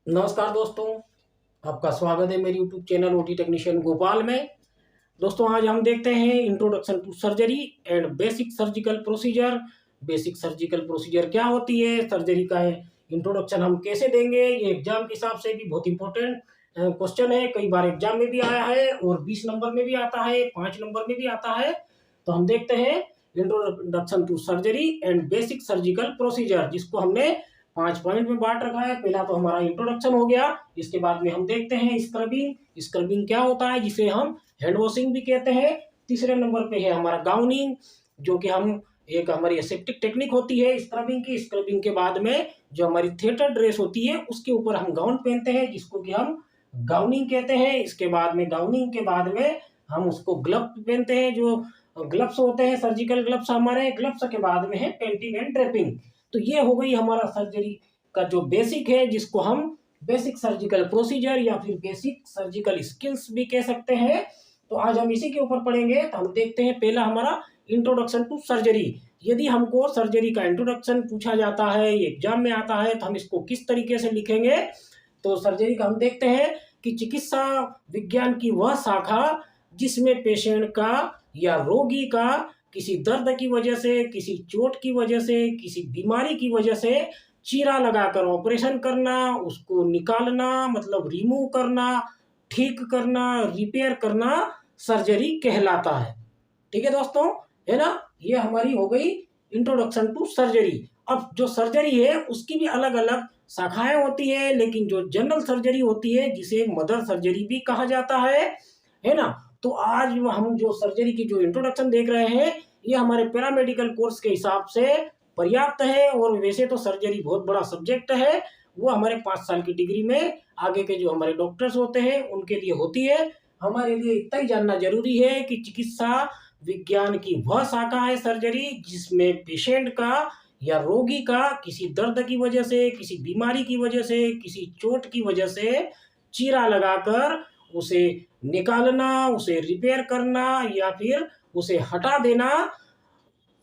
नमस्कार दोस्तों, आपका स्वागत है मेरी YouTube channel OT technician Bhopal में। दोस्तों आज हम देखते हैं introduction to surgery and basic surgical procedure. Basic surgical procedure क्या होती है, सर्जरी का इंट्रोडक्शन हम कैसे देंगे। ये एग्जाम के हिसाब से भी बहुत इंपॉर्टेंट क्वेश्चन है। कई बार एग्जाम में भी आया है और 20 नंबर में भी आता है, 5 नंबर में भी आता है। तो हम देखते हैं introduction to surgery and basic surgical procedure, जिसको हमने 5 पॉइंट में बांट रखा है। पहला तो हमारा इंट्रोडक्शन हो गया, इसके बाद में हम देखते हैं स्क्रबिंग। स्क्रबिंग क्या होता है, जिसे हम हैंड वॉशिंग भी कहते हैं। तीसरे नंबर पे है हमारा गाउनिंग, जो कि हम एक हमारी एसेप्टिक टेक्निक होती है स्क्रबिंग की। स्क्रबिंग के बाद में जो हमारी थिएटर ड्रेस होती है उसके ऊपर हम गाउन पहनते हैं, जिसको कि हम गाउनिंग कहते हैं। इसके बाद में गाउनिंग के बाद में हम उसको ग्लव्स पहनते हैं, जो ग्लव्स होते हैं सर्जिकल ग्लव्स हमारे। ग्लव्स के बाद में है पेंटिंग एंड ड्रेपिंग। तो ये हो गई हमारा सर्जरी का जो बेसिक है, जिसको हम बेसिक सर्जिकल प्रोसीजर या फिर बेसिक सर्जिकल स्किल्स भी कह सकते हैं। तो आज हम इसी के ऊपर पढ़ेंगे। तो हम देखते हैं पहला हमारा इंट्रोडक्शन टू सर्जरी। यदि हमको सर्जरी का इंट्रोडक्शन पूछा जाता है, एग्जाम में आता है, तो हम इसको किस तरीके से लिखेंगे। तो सर्जरी का हम देखते हैं कि चिकित्सा विज्ञान की वह शाखा जिसमें पेशेंट का या रोगी का किसी दर्द की वजह से, किसी चोट की वजह से, किसी बीमारी की वजह से चीरा लगाकर ऑपरेशन करना, उसको निकालना मतलब रिमूव करना, ठीक करना, रिपेयर करना सर्जरी कहलाता है। ठीक है दोस्तों, है ना। ये हमारी हो गई इंट्रोडक्शन टू सर्जरी। अब जो सर्जरी है उसकी भी अलग अलग शाखाएं होती है, लेकिन जो जनरल सर्जरी होती है, जिसे मदर सर्जरी भी कहा जाता है ना। तो आज हम जो सर्जरी की जो इंट्रोडक्शन देख रहे हैं, ये हमारे पैरामेडिकल कोर्स के हिसाब से पर्याप्त है। और वैसे तो सर्जरी बहुत बड़ा सब्जेक्ट है, वो हमारे 5 साल की डिग्री में आगे के जो हमारे डॉक्टर्स होते हैं उनके लिए होती है। हमारे लिए इतना ही जानना जरूरी है कि चिकित्सा विज्ञान की वह शाखा है सर्जरी जिसमें पेशेंट का या रोगी का किसी दर्द की वजह से, किसी बीमारी की वजह से, किसी चोट की वजह से चीरा लगाकर उसे निकालना, उसे रिपेयर करना या फिर उसे हटा देना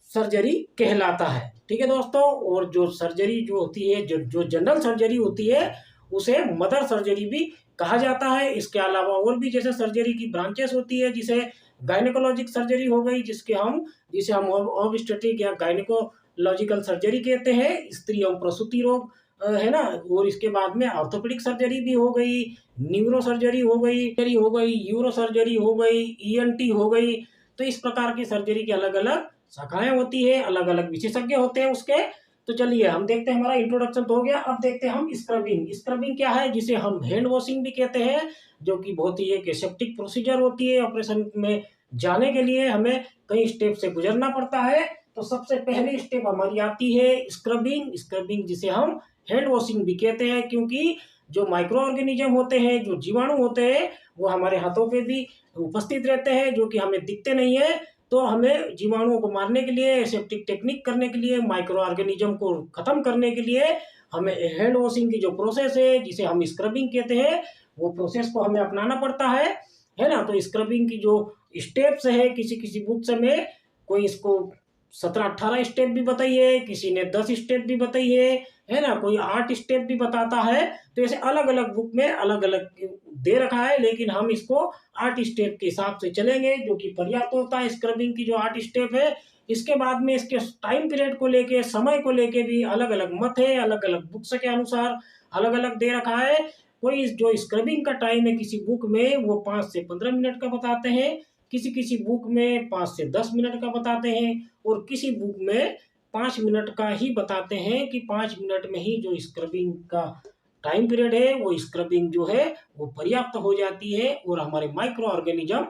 सर्जरी कहलाता है। ठीक है दोस्तों। और जो सर्जरी जो होती है, जो जनरल सर्जरी होती है, उसे मदर सर्जरी भी कहा जाता है। इसके अलावा और भी जैसे सर्जरी की ब्रांचेस होती है, जिसे गायनेकोलॉजिक सर्जरी हो गई, जिसे हम ऑब्स्टेट्रिक या गायनेकोलॉजिकल सर्जरी कहते हैं, स्त्री एवं प्रसूति रोग है ना। और इसके बाद में ऑर्थोपेडिक सर्जरी भी हो गई, न्यूरो सर्जरी हो गई, यूरो सर्जरी हो गई, ईएनटी हो गई। तो इस प्रकार की सर्जरी की अलग अलग शाखाएं होती है, अलग अलग विशेषज्ञ होते हैं उसके। तो चलिए हम देखते हैं, हमारा इंट्रोडक्शन तो हो गया। अब देखते हैं हम स्क्रबिंग। स्क्रबिंग क्या है, जिसे हम हैंड वॉशिंग भी कहते हैं, जो कि बहुत ही एक एसेप्टिक प्रोसीजर होती है। ऑपरेशन में जाने के लिए हमें कई स्टेप से गुजरना पड़ता है। तो सबसे पहली स्टेप हमारी आती है स्क्रबिंग। स्क्रबिंग जिसे हम हैंड वॉशिंग भी कहते हैं, क्योंकि जो माइक्रो ऑर्गेनिज्म होते हैं, जो जीवाणु होते हैं, वो हमारे हाथों पे भी उपस्थित रहते हैं, जो कि हमें दिखते नहीं है। तो हमें जीवाणुओं को मारने के लिए, एसेप्टिक टेक्निक करने के लिए, माइक्रो ऑर्गेनिज्म को खत्म करने के लिए हमें हैंड वॉशिंग की जो प्रोसेस है, जिसे हम स्क्रबिंग कहते हैं, वो प्रोसेस को हमें अपनाना पड़ता है ना। तो स्क्रबिंग की जो स्टेप्स है, किसी किसी बुक्स में कोई इसको 17-18 स्टेप भी बताई है, किसी ने 10 स्टेप भी बताई है ना, कोई 8 स्टेप भी बताता है। तो ऐसे अलग अलग बुक में अलग अलग दे रखा है, लेकिन हम इसको 8 स्टेप के हिसाब से चलेंगे, जो कि पर्याप्त होता है। स्क्रबिंग की जो 8 स्टेप है, इसके बाद में इसके टाइम पीरियड को लेके, समय को लेके भी अलग अलग मत है, अलग अलग बुक्स के अनुसार अलग अलग दे रखा है। कोई जो स्क्रबिंग का टाइम है किसी बुक में, वो 5 से 15 मिनट का बताते हैं, किसी किसी बुक में 5 से 10 मिनट का बताते हैं, और किसी बुक में 5 मिनट का ही बताते हैं कि 5 मिनट में ही जो स्क्रबिंग का टाइम पीरियड है, वो स्क्रबिंग जो है वो पर्याप्त हो जाती है और हमारे माइक्रो ऑर्गेनिज्म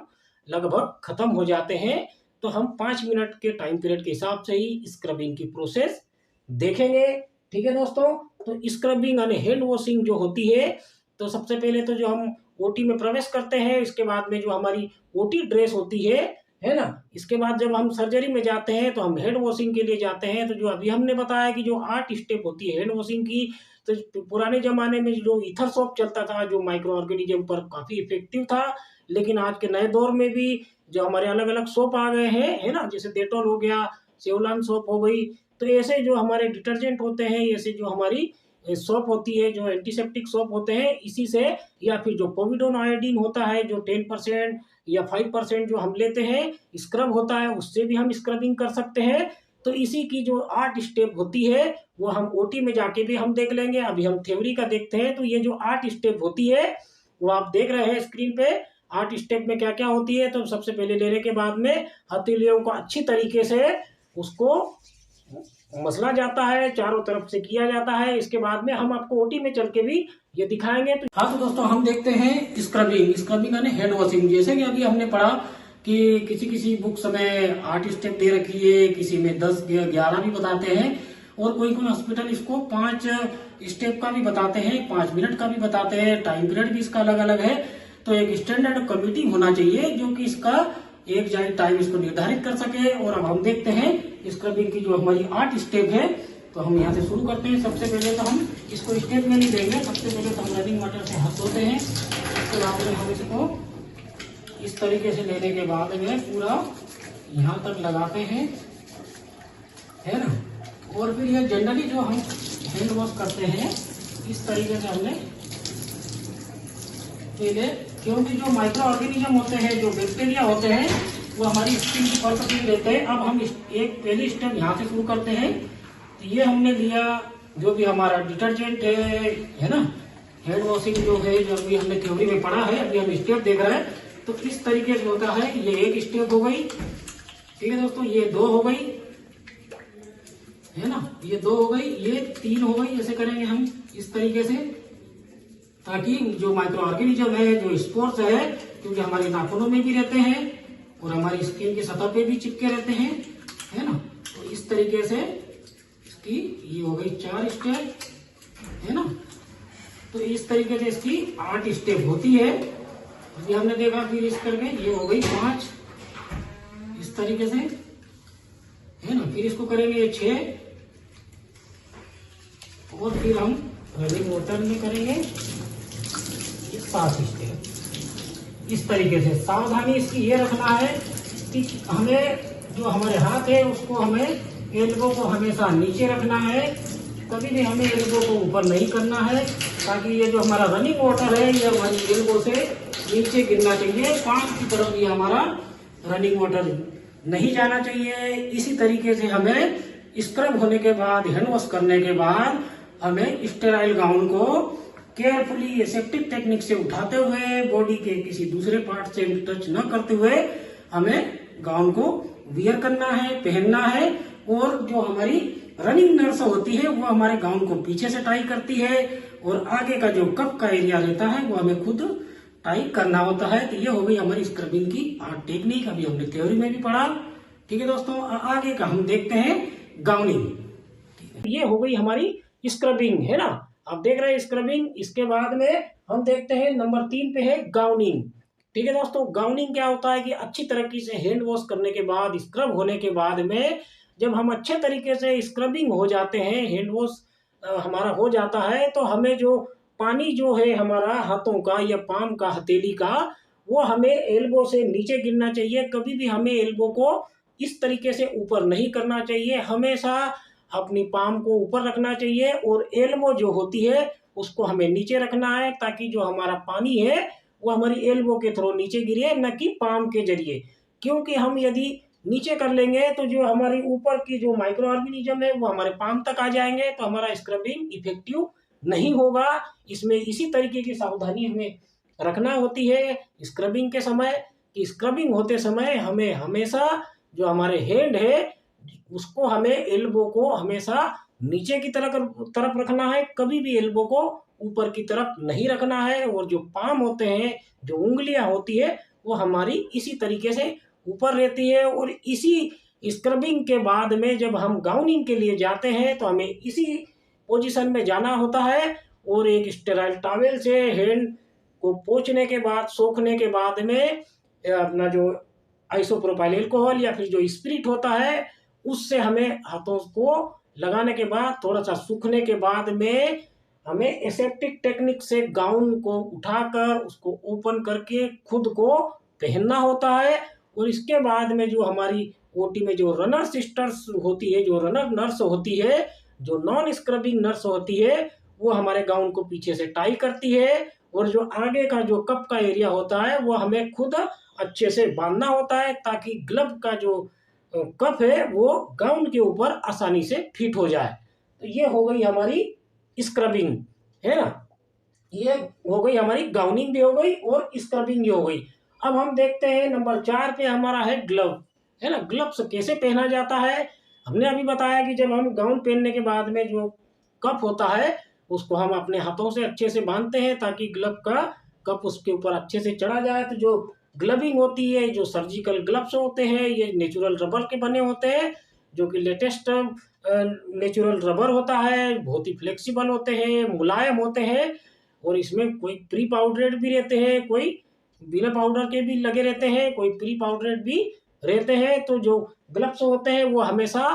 लगभग खत्म हो जाते हैं। तो हम 5 मिनट के टाइम पीरियड के हिसाब से ही स्क्रबिंग की प्रोसेस देखेंगे। ठीक है दोस्तों। तो स्क्रबिंग यानी हैंड वॉशिंग जो होती है, तो सबसे पहले तो जो हम ओटी में प्रवेश करते हैं, इसके बाद में जो हमारी ओटी ड्रेस होती है ना। इसके बाद जब हम सर्जरी में जाते हैं तो हम हैंड वॉशिंग के लिए जाते हैं। तो जो अभी हमने बताया कि जो 8 स्टेप होती है हैंड वॉशिंग की, तो पुराने जमाने में जो ईथर सोप चलता था, जो माइक्रो ऑर्गेनिज्म पर काफी इफेक्टिव था, लेकिन आज के नए दौर में भी जो हमारे अलग अलग सोप आ गए हैं, है ना, जैसे डेटॉल हो गया, सेवलॉन सोप हो गई। तो ऐसे जो हमारे डिटर्जेंट होते हैं, ऐसे जो हमारी सोप होती है, जो एंटीसेप्टिक सोप होते हैं, इसी से, या फिर जो पोविडोन आयोडीन होता है जो 10% या 5% जो हम लेते हैं, स्क्रब होता है, उससे भी हम स्क्रबिंग कर सकते हैं। तो इसी की जो 8 स्टेप होती है वो हम ओटी में जाके भी हम देख लेंगे। अभी हम थ्योरी का देखते हैं। तो ये जो 8 स्टेप होती है वो आप देख रहे हैं स्क्रीन पे। 8 स्टेप में क्या क्या होती है। तो सबसे पहले लेने के बाद में हथेलियों को अच्छी तरीके से उसको मसला जाता है, चारों तरफ से किया जाता है। इसके बाद में हम आपको ओटी में चल के भी ये दिखाएंगे। तो हाँ, तो दोस्तों हम देखते हैं स्क्रबिंग यानी हैंड वॉशिंग। जैसे कि अभी हमने पढ़ा कि किसी किसी बुक्स में 8 स्टेप दे रखी है, किसी में 10 11 भी बताते हैं, और कोई कोई हॉस्पिटल इसको 5 स्टेप का भी बताते हैं, 5 मिनट का भी बताते हैं, टाइम पीरियड भी इसका अलग अलग है। तो एक स्टैंडर्ड कमिटी होना चाहिए जो कि इसका एक जाए टाइम इसको निर्धारित कर सके। और अब हम देखते हैं स्क्रबिंग की जो हमारी 8 स्टेप है। तो हम यहाँ से शुरू करते हैं। सबसे पहले तो हम इसको स्टेप में नहीं देंगे, सबसे पहले तो हम रनिंग वाटर से हाथ धोते हैं। उसके बाद में हम इसको इस तरीके से लेने के बाद में पूरा यहाँ तक लगाते हैं, है ना। और फिर ये जनरली जो हम हैंड वॉश करते हैं इस तरीके से हमने पहले, क्योंकि जो माइक्रो ऑर्गेनिज्म होते हैं, जो बैक्टीरिया होते हैं, वो हमारी स्किन की परत में रहते हैं। अब हम एक पहली स्टेप यहाँ से शुरू करते हैं। तो ये हमने लिया जो भी हमारा डिटर्जेंट है ना, हैंड वॉशिंग जो है, जो अभी हमने थ्योरी में पढ़ा है, अभी हम स्टेप देख रहे हैं। तो इस तरीके से होता है। ये एक स्टेप हो गई, ठीक है दोस्तों। ये 2 हो गई, है ना, ये 2 हो गई, ये 3 हो गई। ऐसे करेंगे हम इस तरीके से, ताकि जो माइक्रो ऑर्गेनिज्म है, जो स्पोर्स है, क्योंकि हमारे नाखूनों में भी रहते हैं और हमारी स्किन की सतह पे भी चिपके रहते हैं, है ना। तो इस तरीके से इसकी ये हो गई 4 स्टेप, है ना। तो इस तरीके से इसकी 8 स्टेप होती है। अभी हमने देखा, फिर इस करके ये हो गई 5 इस तरीके से, है ना। फिर इसको करेंगे 6, और फिर हम रनिंग वाटर में करेंगे 7 स्टेप इस तरीके से। सावधानी इसकी ये रखना है कि हमें जो हमारे हाथ है उसको हमें एल्बो को हमेशा नीचे रखना है, कभी भी हमें एल्बो को ऊपर नहीं करना है, ताकि ये जो हमारा रनिंग वाटर है ये हमारी एल्बो से नीचे गिरना चाहिए। पांच की तरफ ये हमारा रनिंग वाटर नहीं जाना चाहिए। इसी तरीके से हमें स्क्रब होने के बाद, हैंड वॉश करने के बाद, हमें स्टेराइल गाउन को केयरफुली एसेप्टिक टेक्निक से उठाते हुए, बॉडी के किसी दूसरे पार्ट से टच न करते हुए हमें गाउन को वियर करना है, पहनना है। और जो हमारी रनिंग नर्स होती है वो हमारे गाउन को पीछे से टाई करती है, और आगे का जो कप का एरिया रहता है वो हमें खुद टाई करना होता है। तो ये हो गई हमारी स्क्रबिंग की 8 टेक्निक। अभी हमने थ्योरी में भी पढ़ा, ठीक है दोस्तों। आगे का हम देखते हैं गाउनिंग। ये हो गई हमारी स्क्रबिंग, है ना। आप देख रहे हैं स्क्रबिंग। इसके बाद में हम देखते हैं नंबर 3 पे है गाउनिंग, ठीक है दोस्तों। गाउनिंग क्या होता है कि अच्छी तरीके से हैंड वॉश करने के बाद, स्क्रब होने के बाद में, जब हम अच्छे तरीके से स्क्रबिंग हो जाते हैं, हैंड वॉश हमारा हो जाता है, तो हमें जो पानी जो है हमारा हाथों का या पाम का, हथेली का, वो हमें एल्बो से नीचे गिरना चाहिए। कभी भी हमें एल्बो को इस तरीके से ऊपर नहीं करना चाहिए। हमेशा अपनी पाम को ऊपर रखना चाहिए, और एल्बो जो होती है उसको हमें नीचे रखना है, ताकि जो हमारा पानी है वो हमारी एल्बो के थ्रू नीचे गिरे, न कि पाम के जरिए। क्योंकि हम यदि नीचे कर लेंगे तो जो हमारी ऊपर की जो माइक्रो ऑर्गेनिज्म है वो हमारे पाम तक आ जाएंगे, तो हमारा स्क्रबिंग इफेक्टिव नहीं होगा। इसमें इसी तरीके की सावधानी हमें रखना होती है स्क्रबिंग के समय, कि स्क्रबिंग होते समय हमें हमेशा जो हमारे हैंड है उसको, हमें एल्बो को हमेशा नीचे की तरफ रखना है, कभी भी एल्बो को ऊपर की तरफ नहीं रखना है। और जो पाम होते हैं, जो उंगलियां होती है, वो हमारी इसी तरीके से ऊपर रहती है। और इसी स्क्रबिंग के बाद में जब हम गाउनिंग के लिए जाते हैं तो हमें इसी पोजीशन में जाना होता है, और एक स्टेराइल टॉवेल से हैंड को पोंछने के बाद, सोखने के बाद में अपना जो आइसोप्रोपाइल अल्कोहल या फिर जो स्पिरिट होता है उससे हमें हाथों को लगाने के बाद, थोड़ा सा सूखने के बाद में, हमें एसेप्टिक टेक्निक से गाउन को उठाकर उसको ओपन करके खुद को पहनना होता है। और इसके बाद में जो हमारी ओटी में जो रनर सिस्टर्स होती है, जो रनर नर्स होती है, जो नॉन स्क्रबिंग नर्स होती है, वो हमारे गाउन को पीछे से टाई करती है, और जो आगे का जो कप का एरिया होता है वो हमें खुद अच्छे से बांधना होता है, ताकि ग्लव का जो कप है वो गाउन के ऊपर आसानी से फिट हो जाए। तो ये हो गई हमारी स्क्रबिंग, है ना। ये हो गई हमारी गाउनिंग भी हो गई और स्क्रबिंग भी हो गई। अब हम देखते हैं नंबर 4 पे हमारा है ग्लव, है ना। ग्लव्स कैसे पहना जाता है। हमने अभी बताया कि जब हम गाउन पहनने के बाद में जो कप होता है उसको हम अपने हाथों से अच्छे से बांधते हैं, ताकि ग्लव का कप उसके ऊपर अच्छे से चढ़ा जाए। तो जो ग्लविंग होती है, जो सर्जिकल ग्लव्स होते हैं, ये नेचुरल रबर के बने होते हैं, जो कि लेटेस्ट नेचुरल रबर होता है, बहुत ही फ्लेक्सिबल होते हैं, मुलायम होते हैं, और इसमें कोई प्री पाउडरेट भी रहते हैं, कोई बिना पाउडर के भी लगे रहते हैं, कोई प्री पाउडरेट भी रहते हैं। तो जो ग्लव्स होते हैं वो हमेशा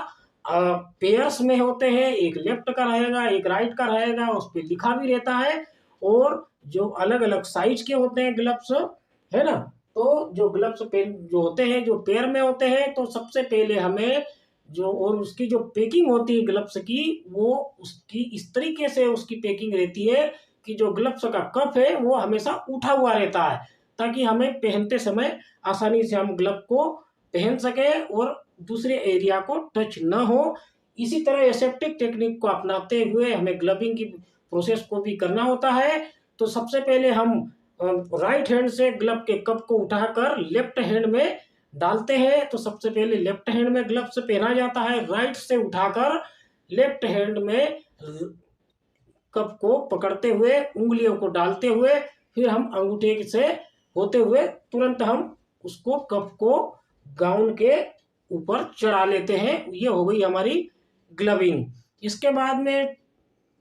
पेयर्स में होते हैं, एक लेफ्ट का रहेगा, एक राइट का रहेगा, उस पर लिखा भी रहता है। और जो अलग अलग साइज के होते हैं ग्लव्स, है ना। तो जो ग्लव्स जो होते हैं, जो पेयर में होते हैं, तो सबसे पहले हमें जो, और उसकी जो पैकिंग होती है ग्लव्स की, वो उसकी इस तरीके से उसकी पैकिंग रहती है कि जो ग्लव्स का कप है वो हमेशा उठा हुआ रहता है, ताकि हमें पहनते समय आसानी से हम ग्लव को पहन सके और दूसरे एरिया को टच न हो। इसी तरह एसेप्टिक टेक्निक को अपनाते हुए हमें ग्लविंग की प्रोसेस को भी करना होता है। तो सबसे पहले हम राइट हैंड से ग्लव के कप को उठाकर लेफ्ट हैंड में डालते हैं। तो सबसे पहले लेफ्ट हैंड में ग्लव्स पहना जाता है, राइट से उठाकर लेफ्ट हैंड में कप को पकड़ते हुए, उंगलियों को डालते हुए, फिर हम अंगूठे से होते हुए तुरंत हम उसको कप को गाउन के ऊपर चढ़ा लेते हैं। ये हो गई हमारी ग्लविंग। इसके बाद में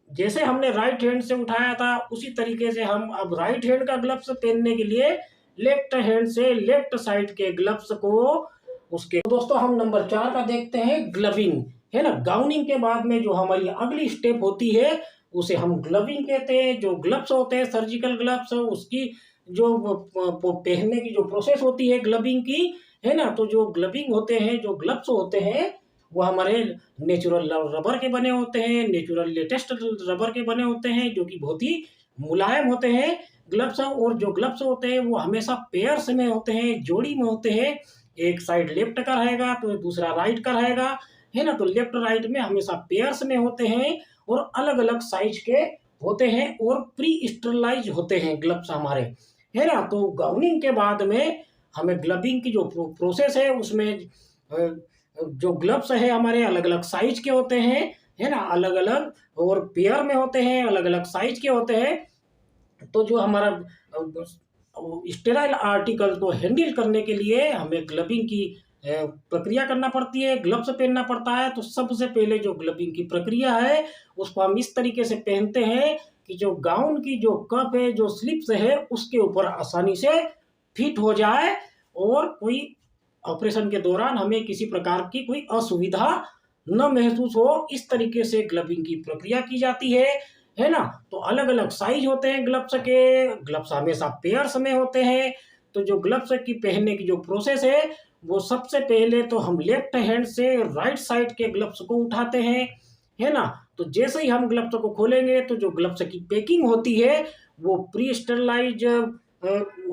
जैसे हमने राइट हैंड से उठाया था, उसी तरीके से हम अब राइट हैंड का ग्लव्स पहनने के लिए लेफ्ट हैंड से लेफ्ट साइड के ग्लव्स को उसके, दोस्तों हम नंबर 4 का देखते हैं ग्लविंग, है ना। गाउनिंग के बाद में जो हमारी अगली स्टेप होती है उसे हम ग्लविंग कहते हैं। जो ग्लव्स होते हैं, सर्जिकल ग्लव्स, उसकी जो पहनने की जो प्रोसेस होती है ग्लविंग की, है ना। तो जो ग्लविंग होते हैं, जो ग्लव्स होते हैं, वो हमारे नेचुरल रबर के बने होते हैं, नेचुरल लेटेस्ट रबर के बने होते हैं, जो कि बहुत ही मुलायम होते हैं ग्लव्स। और जो ग्लव्स होते हैं वो हमेशा पेयर्स में होते हैं, जोड़ी में होते हैं। एक साइड लेफ्ट का रहेगा तो दूसरा राइट का रहेगा, है ना। तो लेफ्ट राइट में हमेशा पेयर्स में होते हैं और अलग अलग साइज के होते हैं और प्री स्टरलाइज होते हैं ग्लव्स हमारे, है ना। तो गाउनिंग के बाद में हमें ग्लविंग की जो प्रोसेस है उसमें जो ग्लव्स है हमारे अलग अलग साइज के होते हैं, है ना, अलग अलग और पेयर में होते हैं, अलग अलग साइज के होते हैं। तो जो हमारा स्टेराइल आर्टिकल को हैंडल करने के लिए हमें ग्लविंग की प्रक्रिया करना पड़ती है, ग्लव्स पहनना पड़ता है। तो सबसे पहले जो ग्लविंग की प्रक्रिया है उसको हम इस तरीके से पहनते हैं कि जो गाउन की जो कप है, जो स्लिप्स है, उसके ऊपर आसानी से फिट हो जाए और कोई ऑपरेशन के दौरान हमें किसी प्रकार की कोई असुविधा न महसूस हो। इस तरीके से ग्लविंग की प्रक्रिया की जाती है ना। तो अलग अलग साइज होते हैं ग्लव्स के, ग्लव्स हमेशा पेयर्स में होते हैं। तो जो ग्लव्स की पहनने की जो प्रोसेस है वो सबसे पहले तो हम लेफ्ट हैंड से राइट साइड के ग्लव्स को उठाते हैं, है ना। तो जैसे ही हम ग्लव्स को खोलेंगे तो जो ग्लव्स की पैकिंग होती है वो प्री स्टरलाइज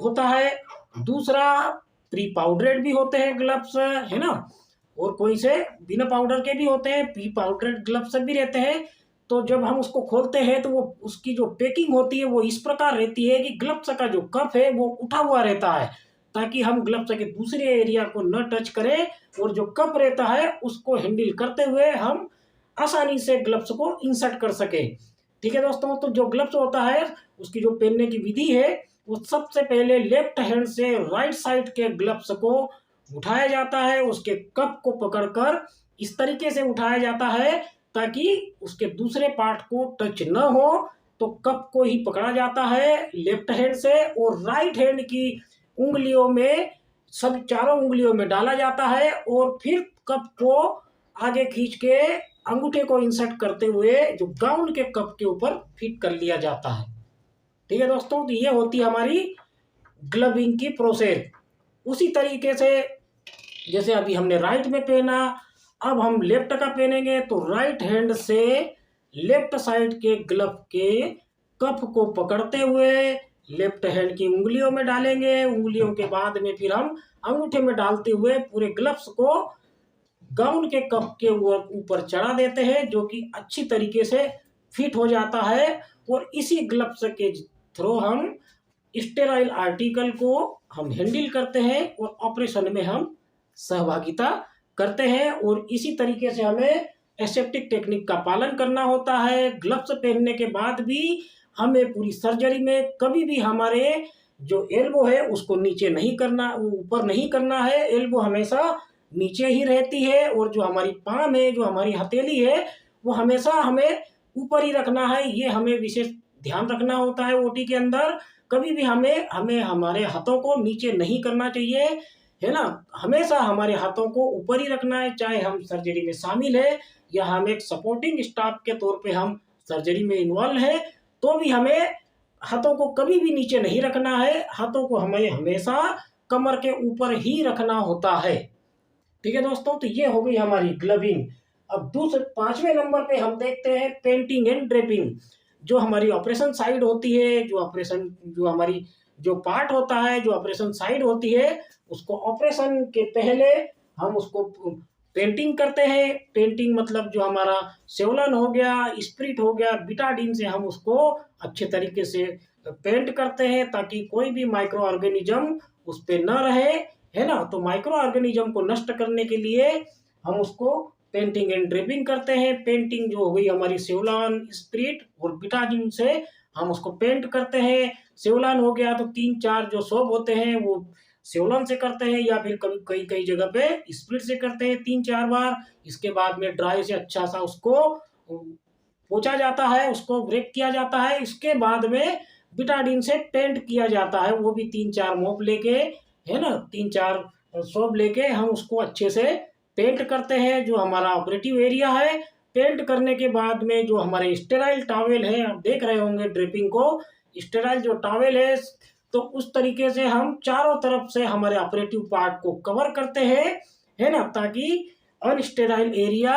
होता है। दूसरा, प्री पाउडरेट भी होते हैं ग्लव्स, है ना, और कोई से बिना पाउडर के भी होते हैं, प्री पाउडरेट ग्लव्स भी रहते हैं। तो जब हम उसको खोलते हैं तो वो उसकी जो पैकिंग होती है वो इस प्रकार रहती है कि ग्लव्स का जो कप है वो उठा हुआ रहता है, ताकि हम ग्लव्स के दूसरे एरिया को न टच करें, और जो कप रहता है उसको हैंडल करते हुए हम आसानी से ग्लव्स को इंसर्ट कर सके। ठीक है दोस्तों। तो जो ग्लव्स होता है उसकी जो पहनने की विधि है वो सबसे पहले लेफ्ट हैंड से राइट साइड के ग्लव्स को उठाया जाता है, उसके कप को पकड़कर इस तरीके से उठाया जाता है ताकि उसके दूसरे पार्ट को टच न हो। तो कप को ही पकड़ा जाता है लेफ्ट हैंड से, और राइट हैंड की उंगलियों में, सब चारों उंगलियों में डाला जाता है, और फिर कप को आगे खींच के अंगूठे को इंसर्ट करते हुए जो गाउन के कप के ऊपर फिट कर लिया जाता है। ठीक है दोस्तों। तो ये होती है हमारी ग्लविंग की प्रोसेस। उसी तरीके से जैसे अभी हमने राइट में पहना, अब हम लेफ्ट का पहनेंगे। तो राइट हैंड से लेफ्ट साइड के ग्लव के कप को पकड़ते हुए लेफ्ट हैंड की उंगलियों में डालेंगे। उंगलियों के बाद में फिर हम अंगूठे में डालते हुए पूरे ग्लव्स को गाउन के कप के ऊपर चढ़ा देते हैं, जो कि अच्छी तरीके से फिट हो जाता है। और इसी ग्लव्स के थ्रू हम स्टेराइल आर्टिकल को हम हैंडल करते हैं और ऑपरेशन में हम सहभागिता करते हैं। और इसी तरीके से हमें एसेप्टिक टेक्निक का पालन करना होता है। ग्लव्स पहनने के बाद भी हमें पूरी सर्जरी में कभी भी हमारे जो एल्बो है उसको नीचे नहीं करना, ऊपर नहीं करना है। एल्बो हमेशा नीचे ही रहती है और जो हमारी पाम है, जो हमारी हथेली है, वो हमेशा हमें ऊपर ही रखना है। ये हमें विशेष ध्यान रखना होता है ओटी के अंदर। कभी भी हमें हमारे हाथों को नीचे नहीं करना चाहिए, है ना। हमेशा हमारे हाथों को ऊपर ही रखना है, चाहे हम सर्जरी में शामिल है या हम एक सपोर्टिंग स्टाफ के तौर पे हम सर्जरी में इन्वॉल्व है, तो भी हमें हाथों को कभी भी नीचे नहीं रखना है। हाथों को हमें हमेशा कमर के ऊपर ही रखना होता है। ठीक है दोस्तों, तो ये हो गई हमारी ग्लविंग। अब दूसरे 5वें नंबर पे हम देखते हैं पेंटिंग एंड ड्रेपिंग। जो हमारी ऑपरेशन साइड होती है, जो हमारी जो पार्ट होता है, जो ऑपरेशन साइड होती है, उसको ऑपरेशन के पहले हम उसको पेंटिंग करते हैं। पेंटिंग मतलब जो हमारा सेवलन हो गया, स्प्रिट हो गया, बिटाडीन से हम उसको अच्छे तरीके से पेंट करते हैं ताकि कोई भी माइक्रो ऑर्गेनिज्म उस पर न रहे, है ना। तो माइक्रो ऑर्गेनिज्म को नष्ट करने के लिए हम उसको पेंटिंग एंड ड्रेपिंग करते हैं। पेंटिंग जो हो गई हमारी सेवलॉन, स्प्रिट और बिटाडीन से हम उसको पेंट करते हैं। सेवलॉन हो गया तो 3-4 जो सोप होते हैं वो सेवलॉन से करते हैं, या फिर कभी कई जगह पे स्प्रिट से करते हैं 3-4 बार। इसके बाद में ड्राई से अच्छा सा उसको पोंछा जाता है, उसको ब्रेक किया जाता है। इसके बाद में बिटाडीन से पेंट किया जाता है, वो भी 3-4 मोप लेके, है ना, 3-4 सोप लेके हम उसको अच्छे से पेंट करते हैं। जो हमारा ऑपरेटिव एरिया है, पेंट करने के बाद में जो हमारे स्टेराइल टॉवेल है, आप देख रहे होंगे ड्रेपिंग को, स्टेराइल जो टॉवेल है, तो उस तरीके से हम चारों तरफ से हमारे ऑपरेटिव पार्ट को कवर करते हैं, है ना, ताकि अनस्टेराइल एरिया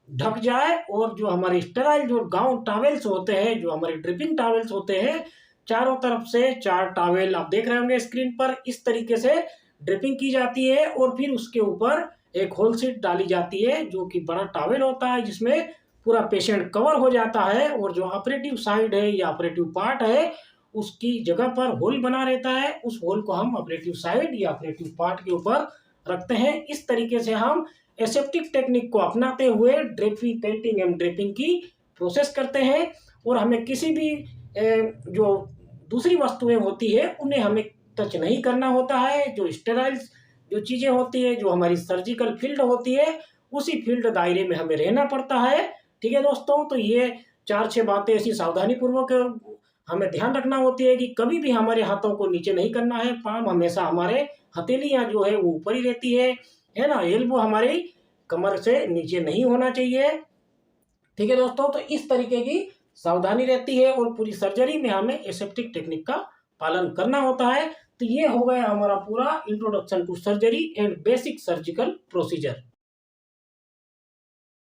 ढक जाए। और जो हमारे स्टेराइल जो गाउन टॉवेल्स होते हैं, जो हमारे ड्रिपिंग टॉवेल्स होते हैं, चारों तरफ से 4 टॉवेल आप देख रहे होंगे स्क्रीन पर, इस तरीके से ड्रिपिंग की जाती है। और फिर उसके ऊपर एक होल सीट डाली जाती है, जो कि बड़ा टॉवेल होता है, जिसमें पूरा पेशेंट कवर हो जाता है। और जो ऑपरेटिव साइड है या ऑपरेटिव पार्ट है, उसकी जगह पर होल बना रहता है। उस होल को हम ऑपरेटिव साइड या ऑपरेटिव पार्ट के ऊपर रखते हैं। इस तरीके से हम एसेप्टिक टेक्निक को अपनाते हुए ड्रेपिंग, पेंटिंग एंड ड्रेपिंग की प्रोसेस करते हैं। और हमें किसी भी जो दूसरी वस्तुएं होती है उन्हें हमें टच नहीं करना होता है। जो स्टेराइल्स जो चीज़ें होती है, जो हमारी सर्जिकल फील्ड होती है, उसी फील्ड दायरे में हमें रहना पड़ता है। ठीक है दोस्तों, तो ये 4-6 बातें ऐसी सावधानी पूर्वक हमें ध्यान रखना होती है कि कभी भी हमारे हाथों को नीचे नहीं करना है। पाम हमेशा हमारे हथेलियाँ जो है वो ऊपर ही रहती है ना। एल्बो हमारी कमर से नीचे नहीं होना चाहिए। ठीक है दोस्तों, तो इस तरीके की सावधानी रहती है और पूरी सर्जरी में हमें एसेप्टिक टेक्निक का पालन करना होता है। तो ये हो गया हमारा पूरा introduction to surgery and basic surgical procedure.